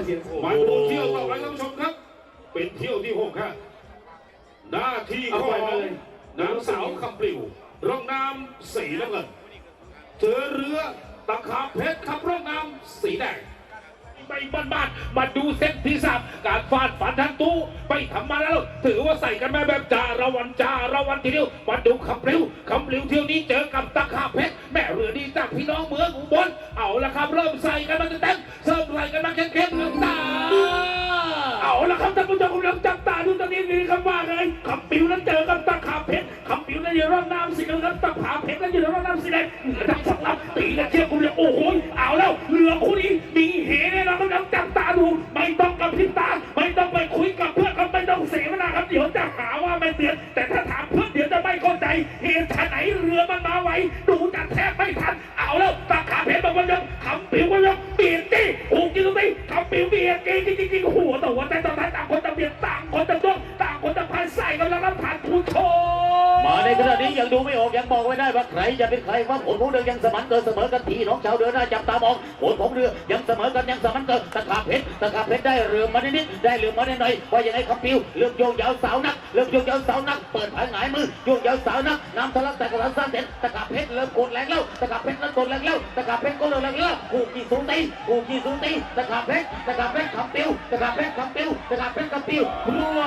เสียงโอ้มาดูเที่ยวต่อไปท่านผู้ชมครับ เป็นเที่ยวที่6ครับหน้าที่ของนางสาวคำปลิวร่องน้ำสีน้ำเงินเจอเรือตะขาบเพชรขับร่องน้ำสีแดงไปบ้านๆมาดูเส้นที่สามการฟาดฝันทั้งตู้ไปทำมาแล้วถือว่าใส่กันมาแบบจาระวันทีเดียวมาดูคำปลิวเที่ยวนี้เจอกับตะขาบเพชรแม่เรือดีจากพี่น้องเมืองอุบลเอาละครับเริ่มใส่กันมาเต็มเริ่มใส่กันมาเข้มๆเรื่องตาเอาละครับท่านผู้ชมกำลังจับตาดูตอนนี้มีคำว่าไงคำปลิวนั้นเจอกับตะขาบเพชรคำปลิวนั้นอยู่ร่องน้ำสีน้ำเงินตะขาบเพชรนั้นอยู่ร่องน้ำสีแดงทั้งสองลำตีกันเชี่ยวคุณเลยโอ้โหเอาแล้วเรือคู่นี้มีเหเนี่ยเรากำลังจับตาดูไม่ต้องกับพิตาไม่ต้องไปคุยกับเพื่อนก็ไม่ต้องเสียเวลาครับเดี๋ยวจะหาว่าไม่เตือนแต่ถ้าถามเพื่อนเดี๋ยวจะไม่เข้าใจเหตุไหนเรือมันมาไวดูจะแทบไม่ทันเอาแล้วตะขาเพชรบอกว่ายังคำปิวก็ยังเบียดตีหูจริงไหมคำปิวเบียดจริงหัวแต่ว่าแต่ตอนนั้นต่างคนต่างเบียดต่างคนต่างต้องต่างคนต่างพันใส่กันแล้วรับผ่านผู้ชมมาในขณะนี้ยังดูไม่ออกยังบอกไม่ได้ว่าใครจะเป็นใครว่าผลของเรือยังสมันเกินเสมอกันทีน้องชาวเรือน่าจับตามองผลของเรือยังเสมอกันยังสมันเกินตะขาเพชรได้เรือมานิดได้เรือมาหน่อยว่ายังไงคำปิวเลือกโยงยาวสาวนักเลือกโยงยาวสาวนักเปิดผายหงายมือโยงยาวสาวนักน้ำทะลักแต่กระสันเด่นตะขาเพชรเริ่มกดแรงแล้วตะขาเพชรเริ่มกดแรงแล้วตะขาเพชรก็เริ่มแรงแล้วกูกี่สูงตีตะขาเพชรคำปิวตะขาเพชรคำปิวรัว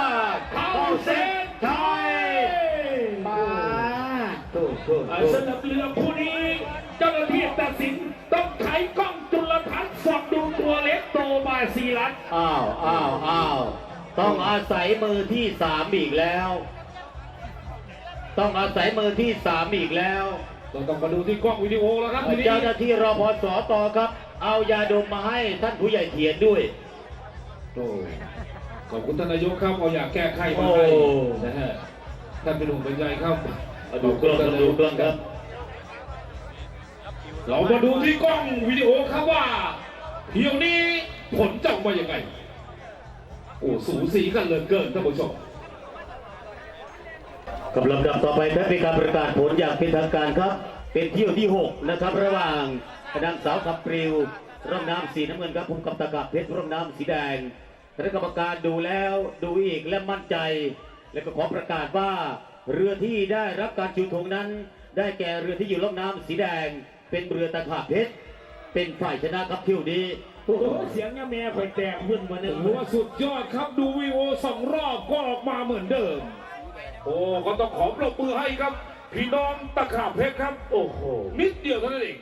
เข้าเส้นชัยมาสำหรับเรือคู่นี้เจ้าหน้าที่ตัดสินต้องไขกล้องจุลทรรศน์ส่องดูตัวเล็กโตมา4 ลัดอ้าวต้องอาศัยมือที่3อีกแล้วต้องอาศัยมือที่3อีกแล้วต้องมาดูที่กล้องวิดีโอแล้วครับเจ้าหน้าที่รพสตครับเอายาดมมาให้ท่านผู้ใหญ่เทียนด้วยขอบคุณท่านนายกครับเอาอยากแก้ไขมาให้นะฮะท่านเป็นห่วงเป็นใยครับดูกล้องครับเรามาดูที่กล้องวิดีโอครับว่าเที่ยวนี้ผลจะออกมายังไงโอ้สูสีกันเหลือเกินท่านผู้ชมกับลำดับต่อไปครับเป็นการประกาศผลอย่างเป็นทางการครับเป็นเที่ยวที่6นะครับระหว่างนางสาวคำปลิวร่องน้ำสีน้ำเงินครับพบกับตะขาบเพชรร่องน้ำสีแดงคณะกรรมการดูแล้วดูอีกและมั่นใจและก็ขอประกาศว่าเรือที่ได้รับการชูธงนั้นได้แก่เรือที่อยู่ร่องน้ำสีแดงเป็นเรือตะขาบเพชรเป็นฝ่ายชนะครับเที่ยวนี้เสียงเนี่ยแม่คอยแตกขึ้นมาเนี่ยว่าสุดยอดครับดูวีโอ2 รอบก็ออกมาเหมือนเดิมโอ้ก็ต้องขอปรบมือให้ครับพี่น้องตะขาบเพชรครับโอ้โหนิดเดียวเท่านั้นเอง